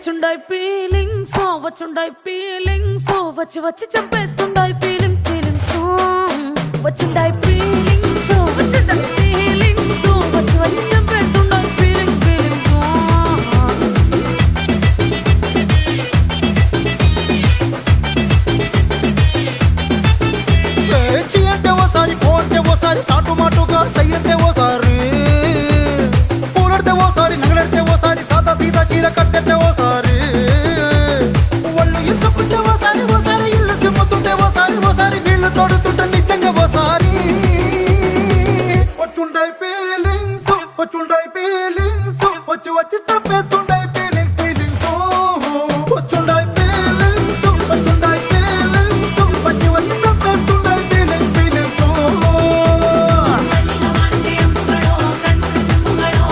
వచ్చుండాయి feelings వచ్చి వచ్చి చంపేస్తుండాయి feelings వచ్చుండాయి feelings వచ్చి వచ్చి చంపేస్తుండాయి ఫీలింగ్స్ చీ అంటే ఓసారి పో అంటే ఓసారి చాటు మాటుగా సై అంటే ఓసారి పూలడితే ఓసారి నగలడితే ఓసారి సాదా సీదా చీర కట్టెతే ఓసారి ఒళ్ళు ఇసుకుంటే ఓసారి ఇల్లు సిమ్ముతుంటే ఓసారి నీళ్లు తోడుతుంటే నిజంగా ఓసారి వచ్చుండాయి ఫీలింగ్స్ వచ్చి వచ్చి తప్పేస్తు